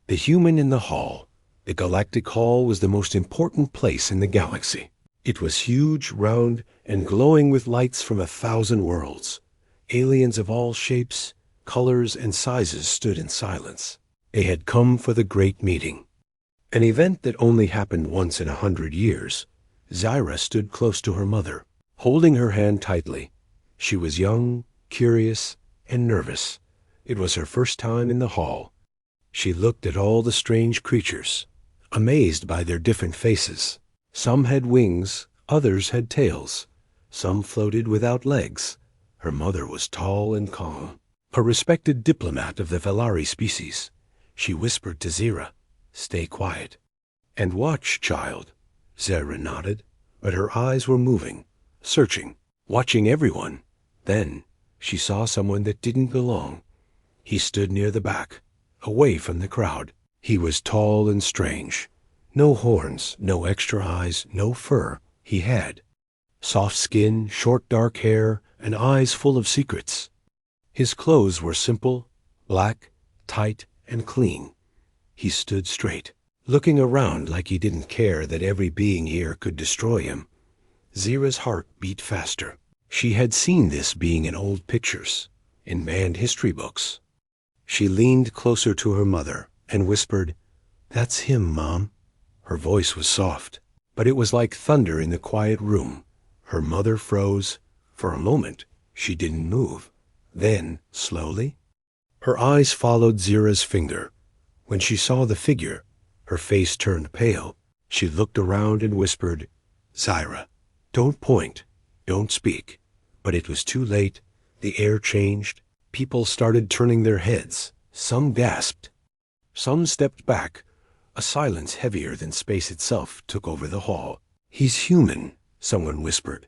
The human in the hall. The Galactic Hall was the most important place in the galaxy. It was huge, round, and glowing with lights from 1,000 worlds. Aliens of all shapes, colors, and sizes stood in silence. They had come for the great meeting. An event that only happened once in 100 years. Zyra stood close to her mother, holding her hand tightly. She was young, curious, and nervous. It was her first time in the hall. She looked at all the strange creatures, amazed by their different faces. Some had wings, others had tails. Some floated without legs. Her mother was tall and calm, a respected diplomat of the Velari species. She whispered to Zyra, "Stay quiet." "And watch, child." Zyra nodded, but her eyes were moving, searching, watching everyone. Then she saw someone that didn't belong. He stood near the back, away from the crowd. He was tall and strange. No horns, no extra eyes, no fur. He had soft skin, short dark hair, and eyes full of secrets. His clothes were simple, black, tight, and clean. He stood straight, looking around like he didn't care that every being here could destroy him. Zyra's heart beat faster. She had seen this being in old pictures, in banned history books. She leaned closer to her mother and whispered, "That's him, Mom." Her voice was soft, but it was like thunder in the quiet room. Her mother froze. For a moment, she didn't move. Then, slowly, her eyes followed Zyra's finger. When she saw the figure, her face turned pale. She looked around and whispered, "Zyra, don't point, don't speak." But it was too late. The air changed. People started turning their heads. Some gasped. Some stepped back. A silence heavier than space itself took over the hall. "He's human," someone whispered.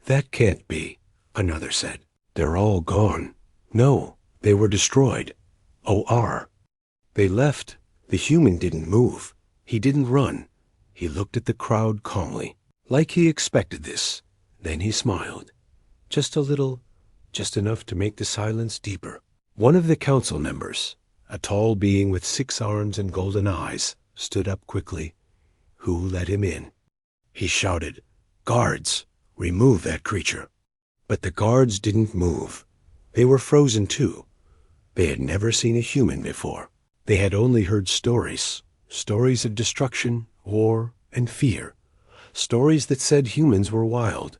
"That can't be," another said. "They're all gone." "No, they were destroyed." "OR." They left. The human didn't move. He didn't run. He looked at the crowd calmly, like he expected this. Then he smiled. Just a little, just enough to make the silence deeper. One of the council members, a tall being with 6 arms and golden eyes, stood up quickly. Who let him in? He shouted, "Guards, remove that creature." But the guards didn't move. They were frozen too. They had never seen a human before. They had only heard stories, stories of destruction, war, and fear. Stories that said humans were wild,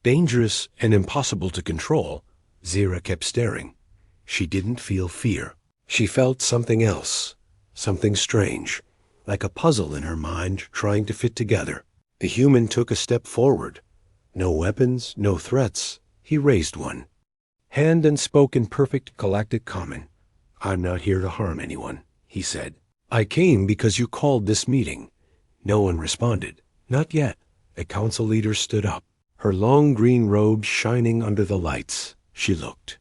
dangerous, and impossible to control. Zyra kept staring. She didn't feel fear. She felt something else, something strange, like a puzzle in her mind trying to fit together. The human took a step forward. No weapons, no threats. He raised one hand and spoke in perfect galactic common. "I'm not here to harm anyone," he said. "I came because you called this meeting." No one responded. Not yet. The council leader stood up, her long green robe shining under the lights. She looked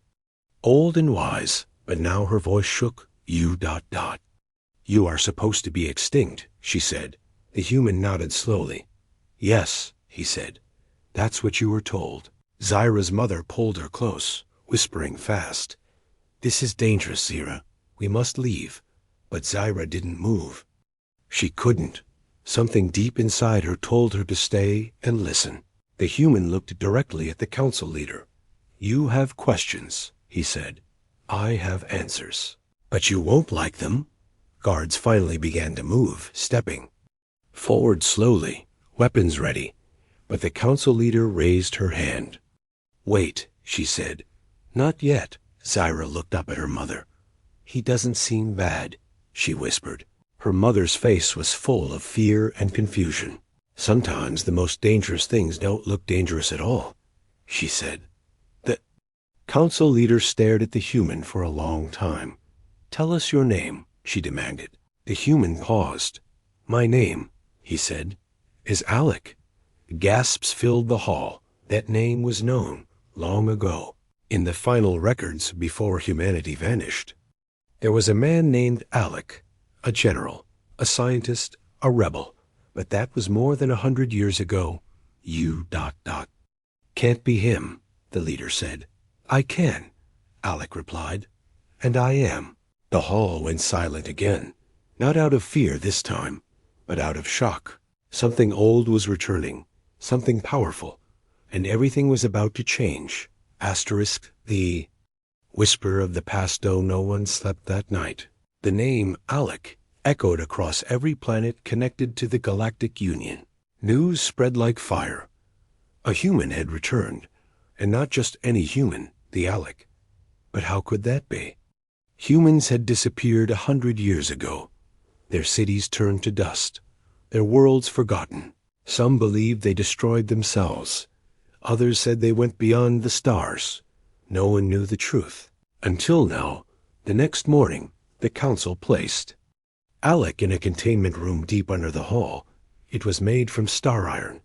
old and wise, but now her voice shook. "You ... You are supposed to be extinct," she said. The human nodded slowly. "Yes," he said. "That's what you were told." Zyra's mother pulled her close, whispering fast. "This is dangerous, Zyra. We must leave." But Zyra didn't move. She couldn't. Something deep inside her told her to stay and listen. The human looked directly at the council leader. "You have questions," he said. "I have answers. But you won't like them." Guards finally began to move, stepping forward slowly, weapons ready. But the council leader raised her hand. "Wait," she said. "Not yet." Zyra looked up at her mother. "He doesn't seem bad," she whispered. Her mother's face was full of fear and confusion. "Sometimes the most dangerous things don't look dangerous at all," she said. The council leader stared at the human for a long time. "Tell us your name," she demanded. The human paused. "My name," he said, "is Alec." Gasps filled the hall. That name was known long ago, in the final records before humanity vanished. There was a man named Alec, a general, a scientist, a rebel, but that was more than 100 years ago. You ... Can't be him, the leader said. "I can," Alec replied, "and I am." The hall went silent again. Not out of fear this time, but out of shock. Something old was returning, something powerful, and everything was about to change. The whisper of the past, though no one slept that night. The name Alec echoed across every planet connected to the Galactic Union. News spread like fire. A human had returned, and not just any human, the Alec. But how could that be? Humans had disappeared 100 years ago. Their cities turned to dust, their worlds forgotten. Some believed they destroyed themselves. Others said they went beyond the stars. No one knew the truth. Until now, the next morning, the council placed Alec in a containment room deep under the hall. It was made from star iron,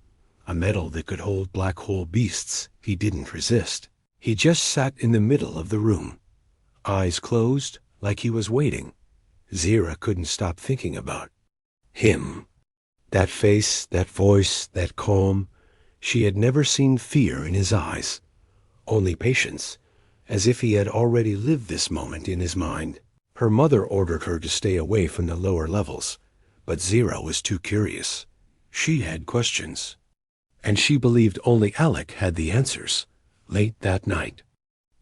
a metal that could hold black hole beasts. He didn't resist. He just sat in the middle of the room, eyes closed, like he was waiting. Zira couldn't stop thinking about him. That face, that voice, that calm. She had never seen fear in his eyes, only patience, as if he had already lived this moment in his mind. Her mother ordered her to stay away from the lower levels, but Zira was too curious. She had questions, and she believed only Alec had the answers. Late that night,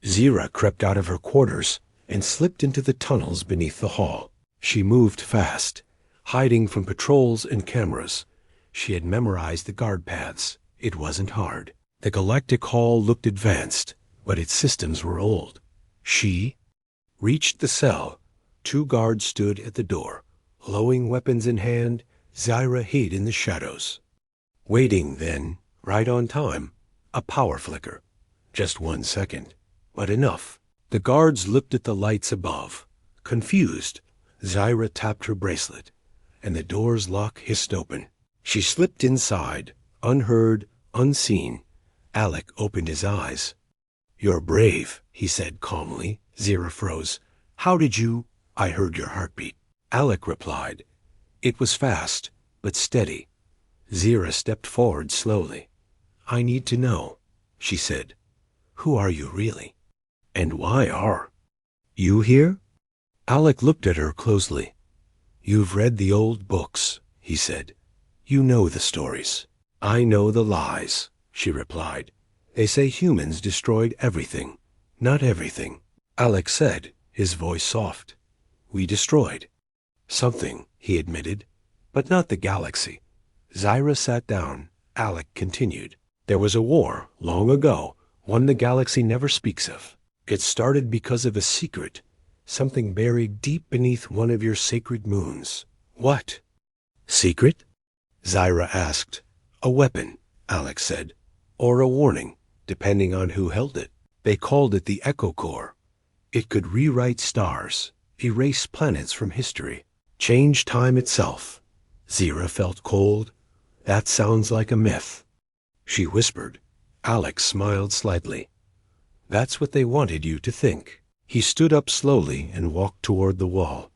Zira crept out of her quarters and slipped into the tunnels beneath the hall. She moved fast, hiding from patrols and cameras. She had memorized the guard paths. It wasn't hard. The Galactic Hall looked advanced, but its systems were old. She reached the cell. 2 guards stood at the door. Glowing weapons in hand, Zira hid in the shadows. Waiting then, right on time. A power flicker. Just 1 second, but enough. The guards looked at the lights above. Confused, Zira tapped her bracelet, and the door's lock hissed open. She slipped inside, unheard, unseen. Alec opened his eyes. "You're brave," he said calmly. Zira froze. "How did you—" "I heard your heartbeat," Alec replied. It was fast, but steady. Zira stepped forward slowly. "I need to know," she said. "Who are you really? And why are you here?" Alec looked at her closely. "You've read the old books," he said. "You know the stories." "I know the lies," she replied. "They say humans destroyed everything." "Not everything," Alec said, his voice soft. "We destroyed something," he admitted, "but not the galaxy." Zira sat down. Alec continued. "There was a war, long ago, one the galaxy never speaks of. It started because of a secret, something buried deep beneath one of your sacred moons." "What secret?" Zira asked. "A weapon," Alec said, "or a warning, depending on who held it. They called it the Echo Core. It could rewrite stars, erase planets from history, change time itself." Zira felt cold. "That sounds like a myth," she whispered. Alec smiled slightly. "That's what they wanted you to think." He stood up slowly and walked toward the wall.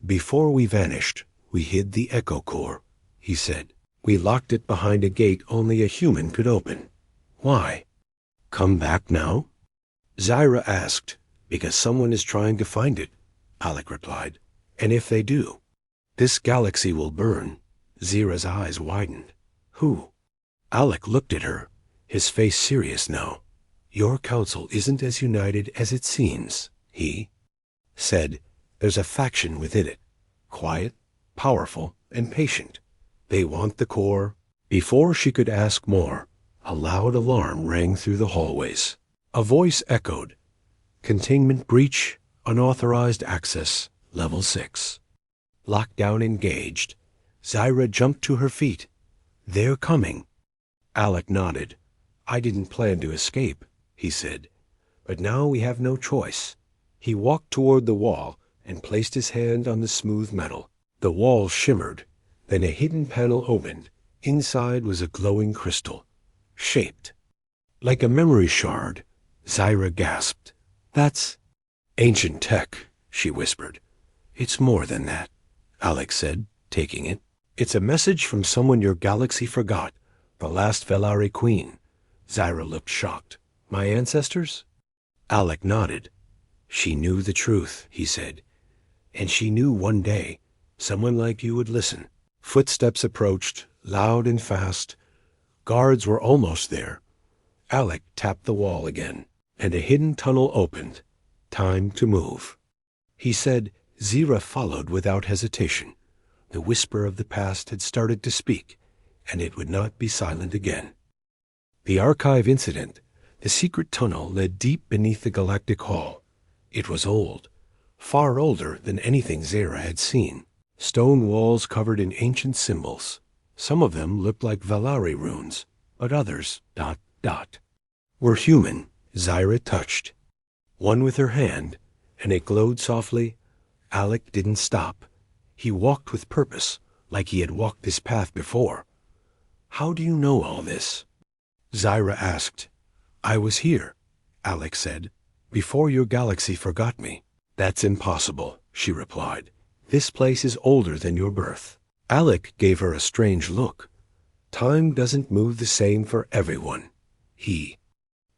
"Before we vanished, we hid the Echo Core," he said. "We locked it behind a gate only a human could open." "Why?" "Come back now?" Zira asked. "Because someone is trying to find it," Alec replied. "And if they do, this galaxy will burn." Zira's eyes widened. "Who?" Alec looked at her, his face serious now. "Your council isn't as united as it seems," he said. "There's a faction within it, quiet, powerful, and patient. They want the core." Before she could ask more, a loud alarm rang through the hallways. A voice echoed. "Containment breach, unauthorized access, level 6. Lockdown engaged." Zira jumped to her feet. "They're coming." Alec nodded. "I didn't plan to escape," he said. "But now we have no choice." He walked toward the wall and placed his hand on the smooth metal. The wall shimmered. Then a hidden panel opened. Inside was a glowing crystal, shaped like a memory shard. Zira gasped. "That's ancient tech," she whispered. "It's more than that," Alec said, taking it. "It's a message from someone your galaxy forgot, the last Velari queen." Zira looked shocked. "My ancestors?" Alec nodded. "She knew the truth," he said. "And she knew one day Someone like you would listen. Footsteps approached, loud and fast. Guards were almost there. Alec tapped the wall again, and a hidden tunnel opened. Time to move. He said. Zira followed without hesitation. The whisper of the past had started to speak, and it would not be silent again. The archive incident, the secret tunnel, led deep beneath the Galactic Hall. It was old, far older than anything Zira had seen. Stone walls covered in ancient symbols. Some of them looked like Valari runes, but others, ... were human. Zira touched. One with her hand, and it glowed softly. Alec didn't stop. He walked with purpose, like he had walked this path before. How do you know all this? Zira asked. I was here, Alec said, before your galaxy forgot me. That's impossible, she replied. This place is older than your birth. Alec gave her a strange look. Time doesn't move the same for everyone, he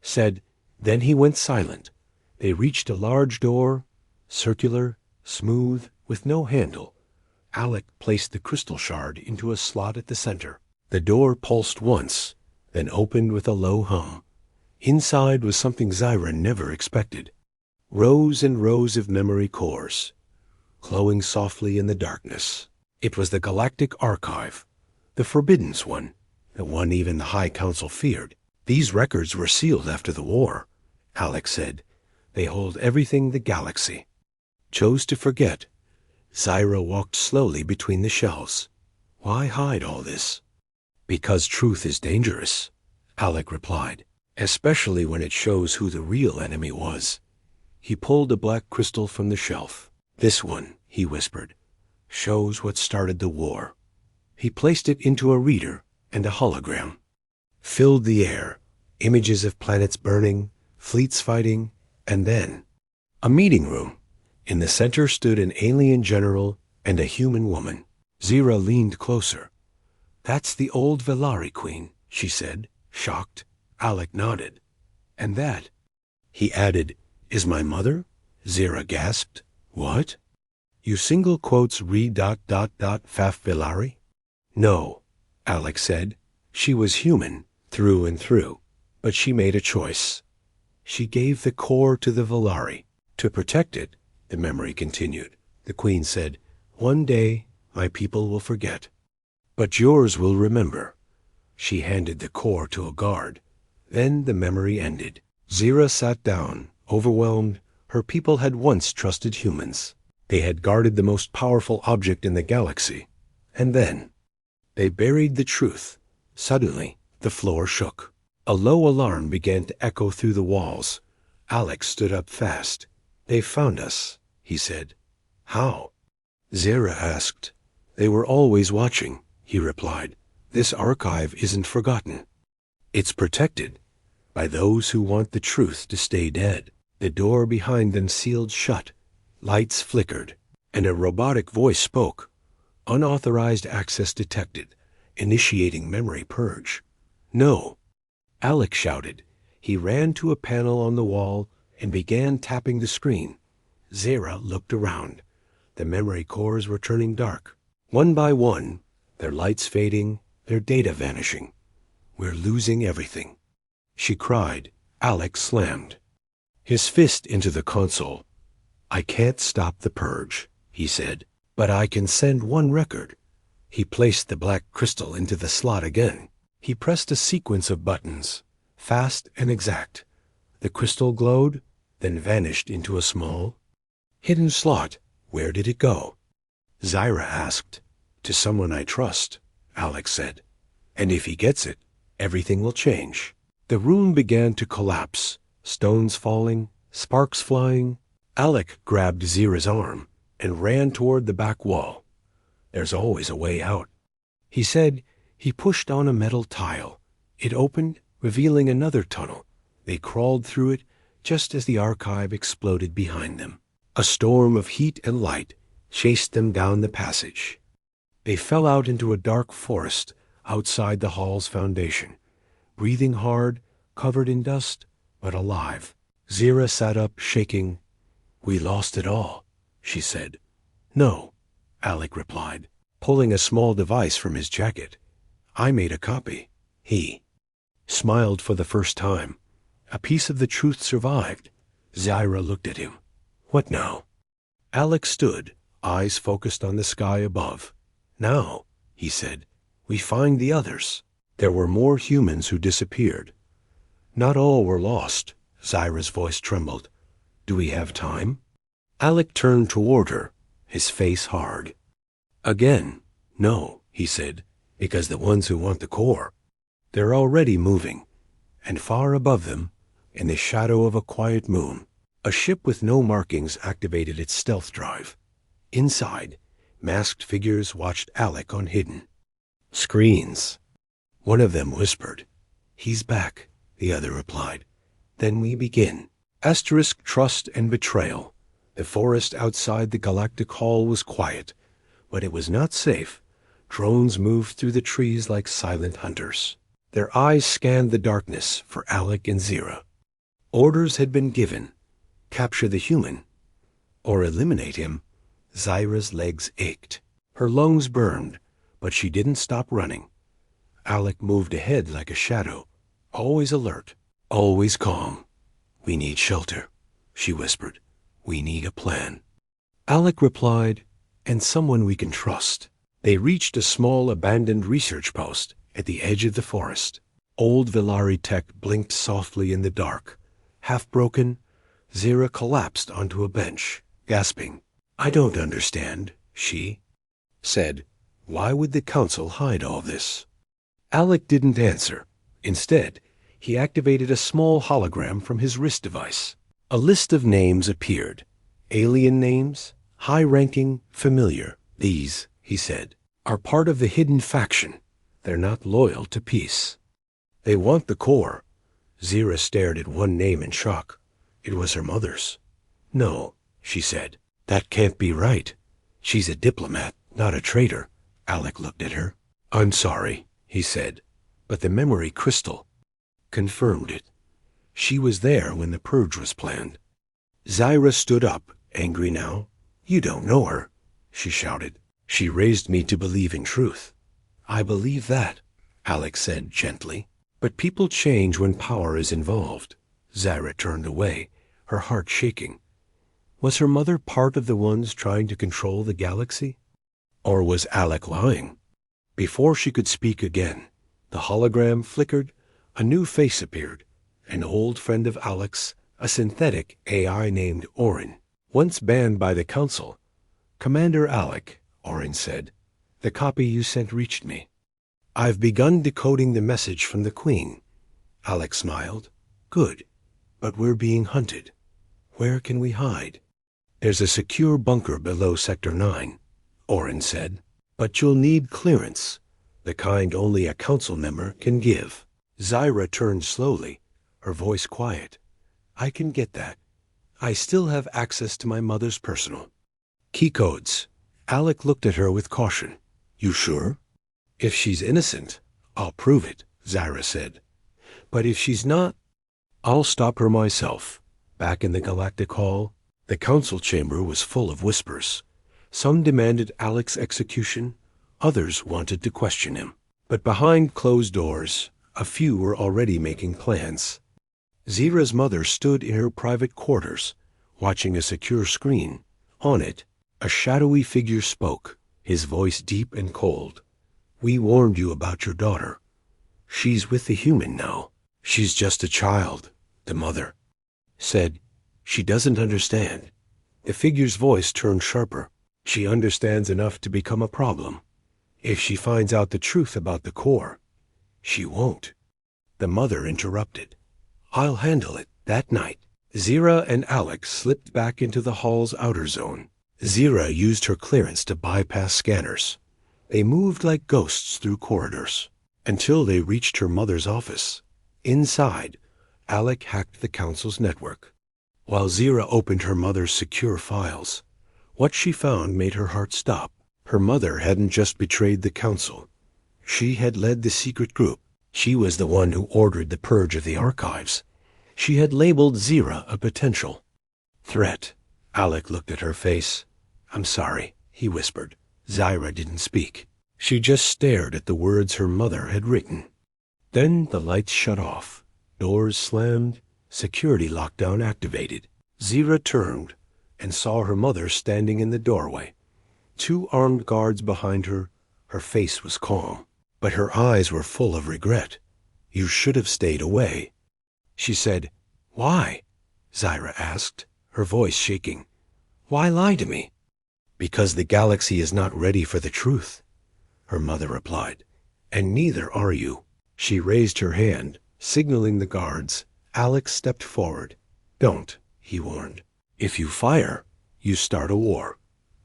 said. Then he went silent. They reached a large door, circular, smooth, with no handle. Alec placed the crystal shard into a slot at the center. The door pulsed once, then opened with a low hum. Inside was something Zira never expected. Rows and rows of memory cores, glowing softly in the darkness. It was the Galactic Archive, the forbidden one, the one even the High Council feared. These records were sealed after the war, Alec said. They hold everything the galaxy chose to forget. Zira walked slowly between the shelves. Why hide all this? Because truth is dangerous, Alec replied, especially when it shows who the real enemy was. He pulled a black crystal from the shelf. This one, he whispered, shows what started the war. He placed it into a reader, and a hologram filled the air. Images of planets burning, fleets fighting, and then a meeting room. In the center stood an alien general and a human woman. Zira leaned closer. That's the old Valari queen, she said, shocked. Alec nodded. And that, he added, is my mother? Zira gasped. What? You single quotes re ... Faf Valari? No, Alec said. She was human, through and through, but she made a choice. She gave the core to the Valari. To protect it, the memory continued. The queen said, one day my people will forget, but yours will remember. She handed the core to a guard. Then the memory ended. Zira sat down, overwhelmed. Her people had once trusted humans. They had guarded the most powerful object in the galaxy. And then they buried the truth. Suddenly, the floor shook. A low alarm began to echo through the walls. Alec stood up fast. They found us, he said. How? Zira asked. They were always watching, he replied. This archive isn't forgotten. It's protected by those who want the truth to stay dead. The door behind them sealed shut. Lights flickered, and a robotic voice spoke. Unauthorized access detected, initiating memory purge. No, Alec shouted. He ran to a panel on the wall and began tapping the screen. Zira looked around. The memory cores were turning dark. One by one, their lights fading, their data vanishing. We're losing everything, she cried. Alec slammed his fist into the console. I can't stop the purge, he said, but I can send one record. He placed the black crystal into the slot again. He pressed a sequence of buttons, fast and exact. The crystal glowed, then vanished into a small, hidden slot. Where did it go? Zira asked. To someone I trust, Alec said. And if he gets it, everything will change. The room began to collapse, stones falling, sparks flying. Alec grabbed Zira's arm and ran toward the back wall. There's always a way out, he said. He pushed on a metal tile. It opened, revealing another tunnel. They crawled through it just as the archive exploded behind them. A storm of heat and light chased them down the passage. They fell out into a dark forest outside the hall's foundation, breathing hard, covered in dust, but alive. Zira sat up, shaking. We lost it all, she said. No, Alec replied, pulling a small device from his jacket. I made a copy. He smiled for the first time. A piece of the truth survived. Zyra looked at him. What now? Alec stood, eyes focused on the sky above. Now, he said, we find the others. There were more humans who disappeared. Not all were lost. Zyra's voice trembled. Do we have time? Alec turned toward her, his face hard. Again, no, he said, because the ones who want the core, they're already moving. And far above them, in the shadow of a quiet moon, a ship with no markings activated its stealth drive. Inside, masked figures watched Alec on hidden screens. One of them whispered. He's back, the other replied. Then we begin. Asterisk trust and betrayal. The forest outside the Galactic Hall was quiet, but it was not safe. Drones moved through the trees like silent hunters. Their eyes scanned the darkness for Alec and Zyra. Orders had been given. Capture the human, or eliminate him. Zyra's legs ached. Her lungs burned, but she didn't stop running. Alec moved ahead like a shadow, always alert, always calm. We need shelter, she whispered. We need a plan. Alec replied, and someone we can trust. They reached a small abandoned research post at the edge of the forest. Old Villari tech blinked softly in the dark. Half broken, Zyra collapsed onto a bench, gasping. I don't understand, she said. Why would the council hide all this? Alec didn't answer. Instead, he activated a small hologram from his wrist device. A list of names appeared. Alien names, high-ranking, familiar. These, he said, are part of the hidden faction. They're not loyal to peace. They want the core. Zyra stared at one name in shock. It was her mother's. No, she said. That can't be right. She's a diplomat, not a traitor. Alec looked at her. I'm sorry, he said, but the memory crystal confirmed it. She was there when the purge was planned. Zyra stood up, angry now. You don't know her, she shouted. She raised me to believe in truth. I believe that, Alec said gently. But people change when power is involved. Zyra turned away, her heart shaking. Was her mother part of the ones trying to control the galaxy? Or was Alec lying? Before she could speak again, the hologram flickered, a new face appeared, an old friend of Alec's, a synthetic AI named Orin, once banned by the council. Commander Alec, Orin said, the copy you sent reached me. I've begun decoding the message from the Queen. Alec smiled. Good, but we're being hunted. Where can we hide? There's a secure bunker below Sector 9, Orin said, but you'll need clearance, the kind only a council member can give. Zyra turned slowly, her voice quiet. I can get that. I still have access to my mother's personal key codes. Alec looked at her with caution. You sure? If she's innocent, I'll prove it, Zyra said. But if she's not, I'll stop her myself. Back in the Galactic Hall, the council chamber was full of whispers. Some demanded Alec's execution, others wanted to question him. But behind closed doors, a few were already making plans. Zyra's mother stood in her private quarters, watching a secure screen. On it, a shadowy figure spoke, his voice deep and cold. We warned you about your daughter. She's with the human now. She's just a child, the mother said. She doesn't understand. The figure's voice turned sharper. She understands enough to become a problem. If she finds out the truth about the core, she won't. The mother interrupted. I'll handle it. That night, Zyra and Alec slipped back into the hall's outer zone. Zyra used her clearance to bypass scanners. They moved like ghosts through corridors until they reached her mother's office. Inside, Alec hacked the council's network. While Zyra opened her mother's secure files, what she found made her heart stop. Her mother hadn't just betrayed the council. She had led the secret group. She was the one who ordered the purge of the archives. She had labeled Zyra a potential threat. Alec looked at her face. I'm sorry, he whispered. Zyra didn't speak. She just stared at the words her mother had written. Then the lights shut off. Doors slammed. Security lockdown activated. Zyra turned and saw her mother standing in the doorway. 2 armed guards behind her. Her face was calm, but her eyes were full of regret. "You should have stayed away." She said, "Why?" Zyra asked, her voice shaking. "Why lie to me?" "Because the galaxy is not ready for the truth," her mother replied. "And neither are you." She raised her hand, signaling the guards. Alex stepped forward. "Don't," he warned. "If you fire, you start a war."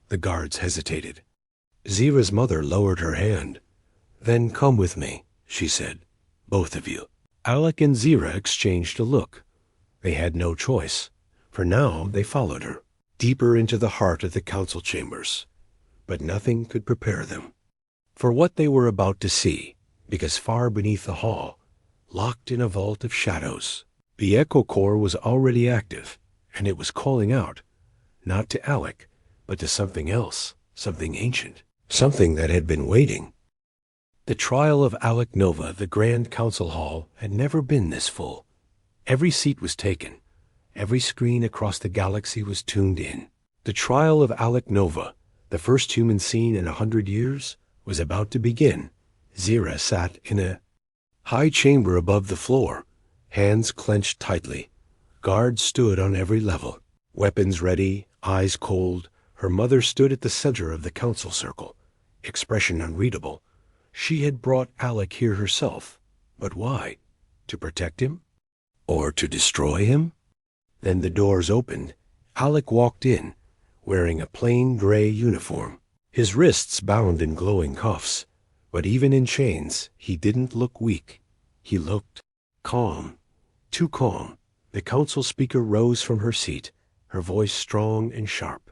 The guards hesitated. Zyra's mother lowered her hand. "Then come with me," she said. "Both of you." Alec and Zyra exchanged a look. They had no choice, for now they followed her, deeper into the heart of the council chambers. But nothing could prepare them for what they were about to see, because far beneath the hall, locked in a vault of shadows, the echo core was already active, and it was calling out, not to Alec, but to something else, something ancient, something that had been waiting. The trial of Alec Nova, the Grand Council Hall, had never been this full. Every seat was taken. Every screen across the galaxy was tuned in. The trial of Alec Nova, the first human seen in 100 years, was about to begin. Zyra sat in a high chamber above the floor, hands clenched tightly. Guards stood on every level, weapons ready, eyes cold. Her mother stood at the center of the council circle, expression unreadable. She had brought Alec here herself. But why? To protect him? Or to destroy him? Then the doors opened. Alec walked in, wearing a plain gray uniform, his wrists bound in glowing cuffs. But even in chains, he didn't look weak. He looked calm, too calm. The council speaker rose from her seat, her voice strong and sharp.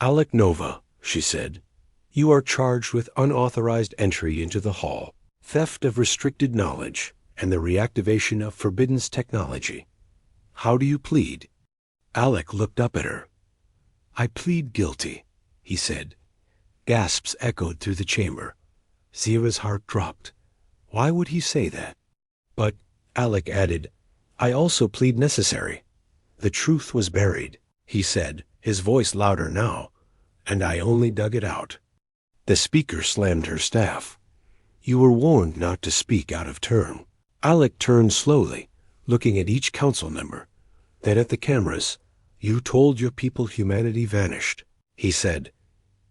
"Alec Nova," she said, "you are charged with unauthorized entry into the hall, theft of restricted knowledge, and the reactivation of forbidden technology. How do you plead?" Alec looked up at her. "I plead guilty," he said. Gasps echoed through the chamber. Zyra's heart dropped. Why would he say that? But Alec added, "I also plead necessary. The truth was buried," he said, his voice louder now, "and I only dug it out." The speaker slammed her staff. "You were warned not to speak out of turn." Alec turned slowly, looking at each council member, then at the cameras. "You told your people humanity vanished," he said.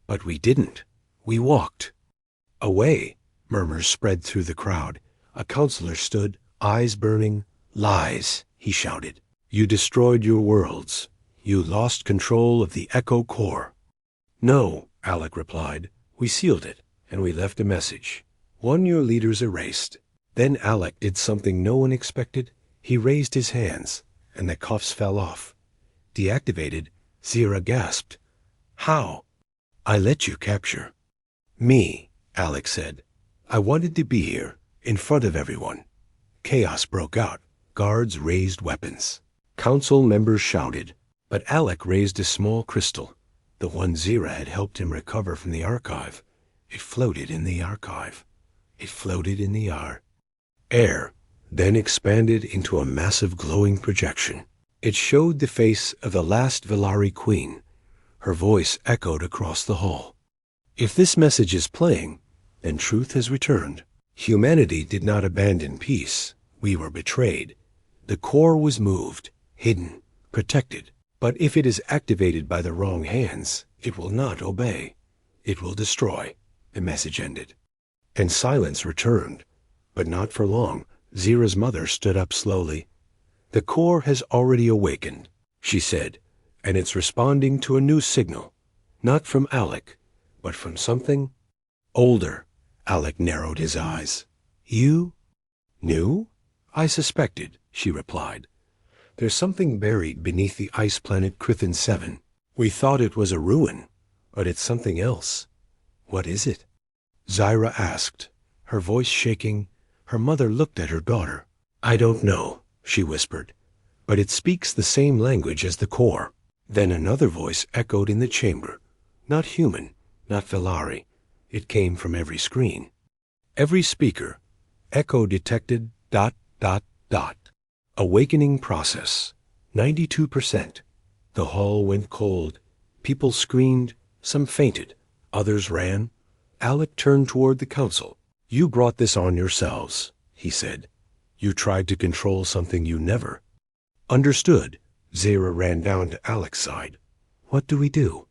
"But we didn't. We walked." "Away," murmurs spread through the crowd. A counselor stood, eyes burning. "Lies," he shouted. "You destroyed your worlds. You lost control of the echo core." "No," Alec replied. "We sealed it, and we left a message. One your leaders erased." Then Alec did something no one expected. He raised his hands, and the cuffs fell off. Deactivated, Zyra gasped. "How?" "I let you capture me," Alec said. "I wanted to be here, in front of everyone." Chaos broke out. Guards raised weapons. Council members shouted. But Alec raised a small crystal, the one Zyra had helped him recover from the archive. It floated in the archive. It floated in the air, then expanded into a massive glowing projection. It showed the face of the last Velari queen. Her voice echoed across the hall. "If this message is playing, then truth has returned. Humanity did not abandon peace. We were betrayed. The core was moved, hidden, protected. But if it is activated by the wrong hands, it will not obey. It will destroy." The message ended. And silence returned. But not for long. Zyra's mother stood up slowly. "The core has already awakened," she said, "and it's responding to a new signal. Not from Alec, but from something older." Alec narrowed his eyes. "You knew?" "I suspected," she replied. "There's something buried beneath the ice planet Crithin 7. We thought it was a ruin, but it's something else." "What is it?" Zyra asked, her voice shaking. Her mother looked at her daughter. "I don't know," she whispered, "but it speaks the same language as the core." Then another voice echoed in the chamber. Not human, not Velari, It came from every screen. Every speaker. Echo detected ... Awakening process. 92%. The hall went cold. People screamed. Some fainted. Others ran. Alec turned toward the council. You brought this on yourselves, he said. You tried to control something you never. Understood. Zara ran down to Alec's side. What do we do?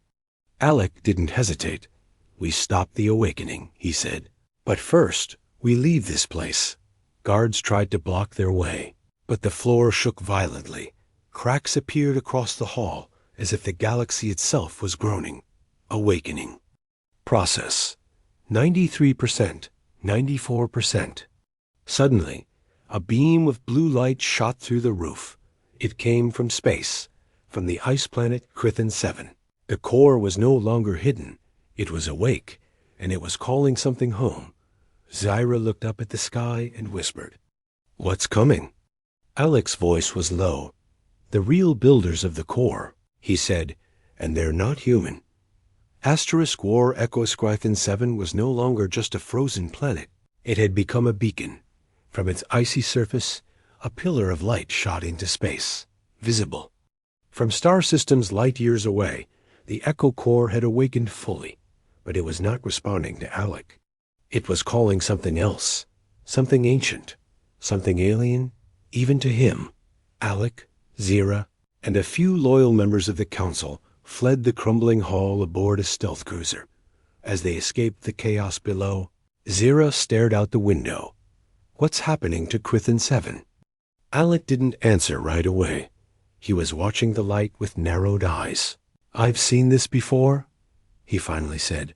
Alec didn't hesitate. We stop the awakening, he said. But first, we leave this place. Guards tried to block their way, but the floor shook violently. Cracks appeared across the hall, as if the galaxy itself was groaning. Awakening. Process. 93%, 94%. Suddenly, a beam of blue light shot through the roof. It came from space, from the ice planet Crython 7. The core was no longer hidden. It was awake, and it was calling something home. Zyra looked up at the sky and whispered, What's coming? Alec's voice was low. The real builders of the core, he said, and they're not human. Asterisk War Echo Crython 7 was no longer just a frozen planet. It had become a beacon. From its icy surface, a pillar of light shot into space, visible. From star systems light years away, the Echo Core had awakened fully, but it was not responding to Alec. It was calling something else, something ancient, something alien, even to him. Alec, Zira, and a few loyal members of the council fled the crumbling hall aboard a stealth cruiser. As they escaped the chaos below, Zira stared out the window. What's happening to Crython 7? Alec didn't answer right away. He was watching the light with narrowed eyes. I've seen this before, he finally said.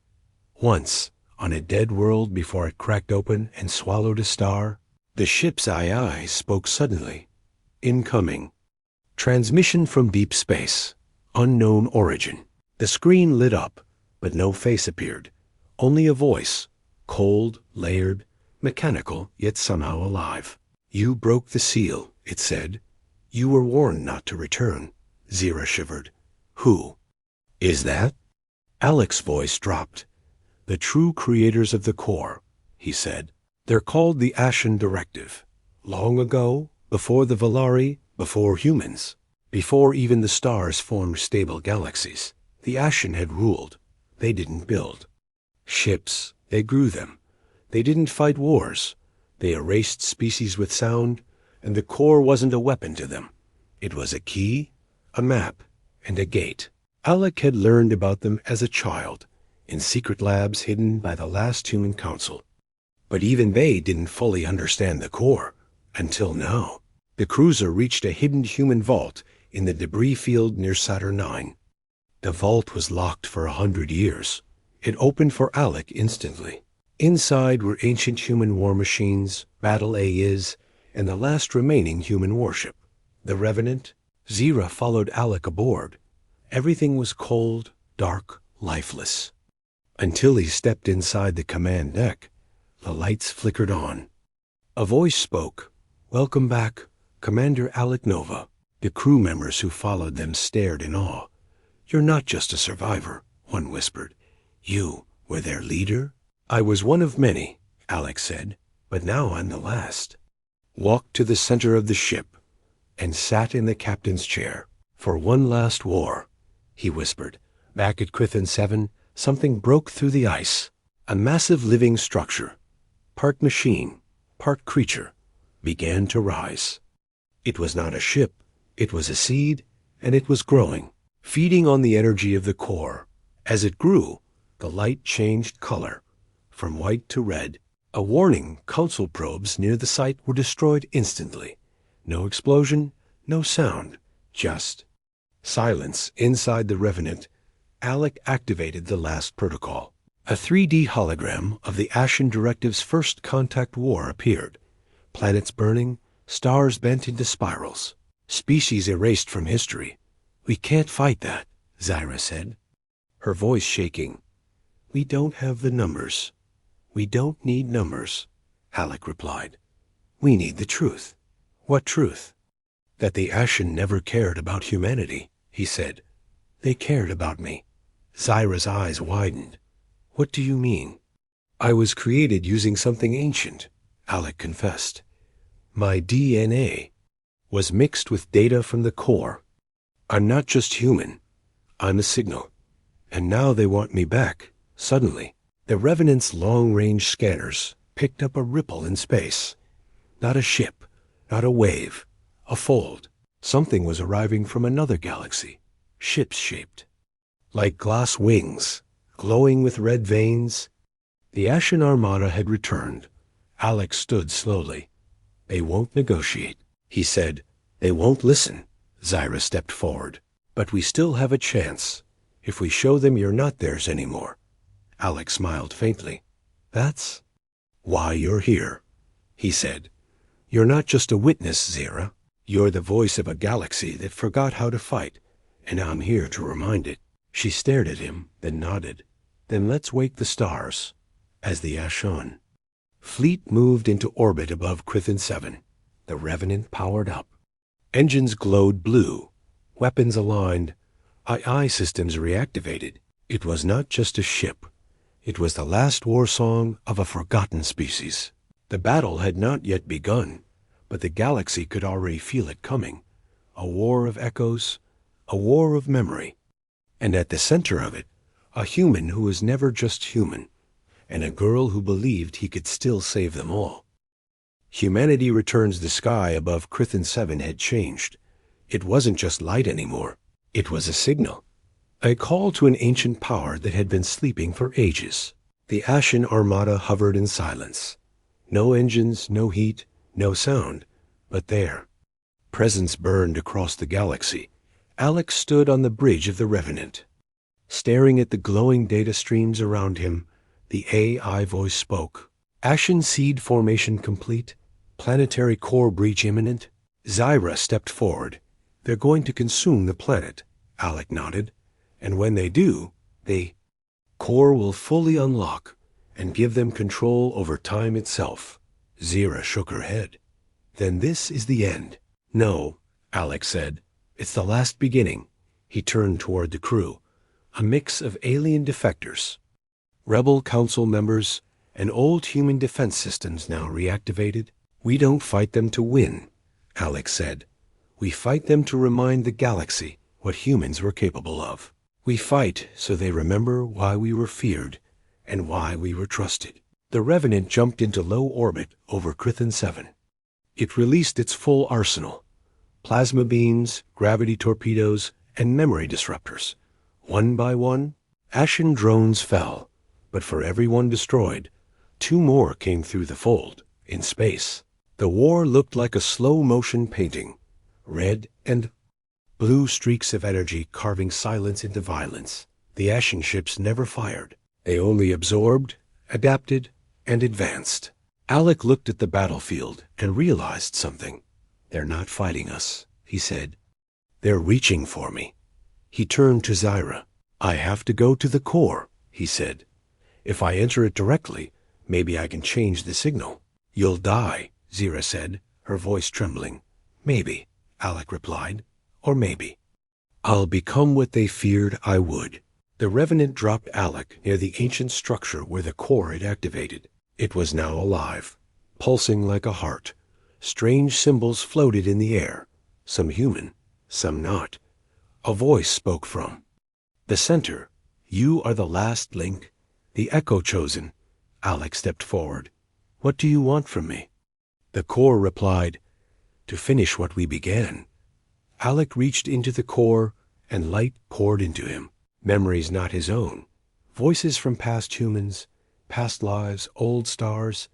Once, on a dead world before it cracked open and swallowed a star. The ship's AI spoke suddenly. Incoming. Transmission from deep space. Unknown origin. The screen lit up, but no face appeared. Only a voice. Cold, layered, mechanical, yet somehow alive. You broke the seal, it said. You were warned not to return. Zira shivered. Who? Is that? Alec's voice dropped. The true creators of the core, he said. They're called the Ashen Directive. Long ago, before the Valari, before humans, before even the stars formed stable galaxies, the Ashen had ruled. They didn't build ships, they grew them. They didn't fight wars. They erased species with sound, and the core wasn't a weapon to them. It was a key, a map, and a gate. Alec had learned about them as a child, in secret labs hidden by the last human council. But even they didn't fully understand the core, until now. The cruiser reached a hidden human vault in the debris field near Saturn IX. The vault was locked for 100 years. It opened for Alec instantly. Inside were ancient human war machines, battle AIs, and the last remaining human warship. The Revenant. Zira followed Alec aboard. Everything was cold, dark, lifeless. Until he stepped inside the command deck, the lights flickered on. A voice spoke. Welcome back, Commander Alec Nova. The crew members who followed them stared in awe. You're not just a survivor, one whispered. You were their leader? I was one of many, Alec said, but now I'm the last. Walked to the center of the ship and sat in the captain's chair. For one last war, he whispered. Back at Crython 7, something broke through the ice. A massive living structure, part machine, part creature, began to rise. It was not a ship, it was a seed, and it was growing, feeding on the energy of the core. As it grew, the light changed color, from white to red. A warning, council probes near the site were destroyed instantly. No explosion, no sound, just silence inside the Revenant. Alec activated the last protocol. A 3D hologram of the Ashen Directive's first contact war appeared. Planets burning, stars bent into spirals, species erased from history. We can't fight that, Zyra said, her voice shaking. We don't have the numbers. We don't need numbers, Alec replied. We need the truth. What truth? That the Ashen never cared about humanity, he said. They cared about me. Zyra's eyes widened. What do you mean? I was created using something ancient, Alec confessed. My DNA was mixed with data from the core. I'm not just human. I'm a signal. And now they want me back, suddenly. The Revenant's long-range scanners picked up a ripple in space. Not a ship, not a wave, a fold. Something was arriving from another galaxy, ship-shaped. Like glass wings, glowing with red veins. The Ashen Armada had returned. Alec stood slowly. They won't negotiate, he said. They won't listen. Zyra stepped forward. But we still have a chance, if we show them you're not theirs anymore. Alec smiled faintly. That's why you're here, he said. You're not just a witness, Zyra. You're the voice of a galaxy that forgot how to fight, and I'm here to remind it. She stared at him, then nodded. Then let's wake the stars. As the ash shone. Fleet moved into orbit above Crithin 7. The Revenant powered up. Engines glowed blue. Weapons aligned. II systems reactivated. It was not just a ship. It was the last war song of a forgotten species. The battle had not yet begun, but the galaxy could already feel it coming. A war of echoes, a war of memory. And at the center of it, a human who was never just human, and a girl who believed he could still save them all. Humanity Returns the sky above Crithin 7 had changed. It wasn't just light anymore. It was a signal. A call to an ancient power that had been sleeping for ages. The Ashen Armada hovered in silence. No engines, no heat, no sound. But there. Presence burned across the galaxy. Alec stood on the bridge of the Revenant. Staring at the glowing data streams around him, the AI voice spoke. Ashen seed formation complete. Planetary core breach imminent. Zyra stepped forward. They're going to consume the planet, Alec nodded. And when they do, the core will fully unlock and give them control over time itself. Zyra shook her head. Then this is the end. No, Alec said. It's the last beginning. He turned toward the crew. A mix of alien defectors, rebel council members, and old human defense systems now reactivated. We don't fight them to win, Alec said. We fight them to remind the galaxy what humans were capable of. We fight so they remember why we were feared and why we were trusted. The Revenant jumped into low orbit over Crithin 7. It released its full arsenal. Plasma beams, gravity torpedoes, and memory disruptors. One by one, Ashen drones fell, but for every one destroyed, 2 more came through the fold, in space. The war looked like a slow-motion painting. Red and blue streaks of energy carving silence into violence. The Ashen ships never fired. They only absorbed, adapted, and advanced. Alec looked at the battlefield and realized something. They're not fighting us, he said. They're reaching for me. He turned to Zyra. I have to go to the core, he said. If I enter it directly, maybe I can change the signal. You'll die, Zyra said, her voice trembling. Maybe, Alec replied. Or maybe. I'll become what they feared I would. The Revenant dropped Alec near the ancient structure where the core had activated. It was now alive, pulsing like a heart. Strange symbols floated in the air, some human, some not. A voice spoke from the center. You are the last link, the echo chosen. Alec stepped forward. What do you want from me? The core replied, to finish what we began. Alec reached into the core, and light poured into him. Memories not his own. Voices from past humans, past lives, old stars.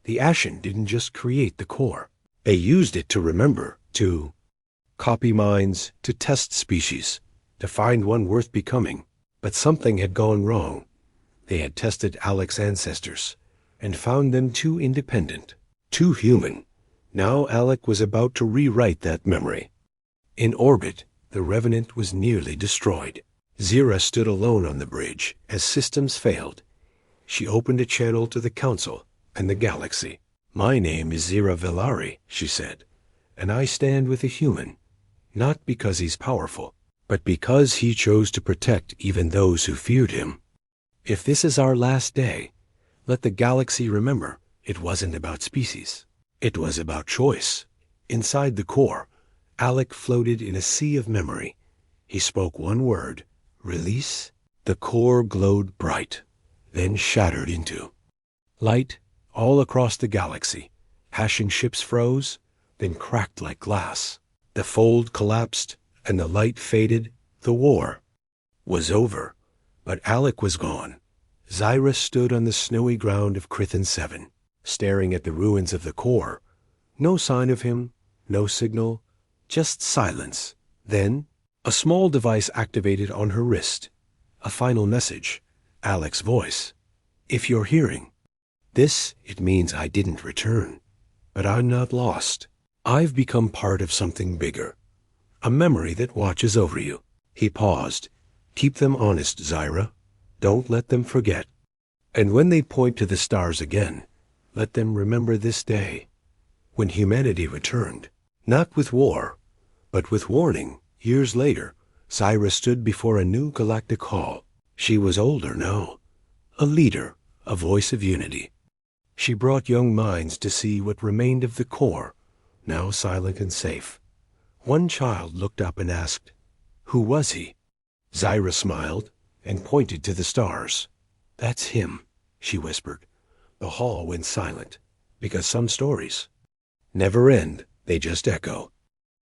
The Ashen didn't just create the core. They used it to remember, to copy minds, to test species, to find one worth becoming. But something had gone wrong. They had tested Alec's ancestors and found them too independent, too human. Now Alec was about to rewrite that memory. In orbit, the Revenant was nearly destroyed. Zyra stood alone on the bridge as systems failed. She opened a channel to the Council and the galaxy. My name is Zyra Velari, she said, and I stand with a human, not because he's powerful, but because he chose to protect even those who feared him. If this is our last day, Let the galaxy remember it wasn't about species. It was about choice. Inside the core, Alec floated in a sea of memory. He spoke one word, release. The core glowed bright, then shattered into light all across the galaxy. Hashing ships froze, then cracked like glass. The fold collapsed, and the light faded. The war was over, but Alec was gone. Zyra stood on the snowy ground of Crithin 7, staring at the ruins of the core. No sign of him, no signal, just silence. Then, a small device activated on her wrist. A final message, Alec's voice. If you're hearing this, it means I didn't return. But I'm not lost. I've become part of something bigger. A memory that watches over you. He paused. Keep them honest, Zyra. Don't let them forget. And when they point to the stars again, let them remember this day, when humanity returned, not with war, but with warning. Years later, Zyra stood before a new Galactic Hall. She was older now, a leader, a voice of unity. She brought young minds to see what remained of the core, now silent and safe. One child looked up and asked, "Who was he?" Zyra smiled and pointed to the stars. "That's him," she whispered. The hall went silent, because some stories never end, they just echo.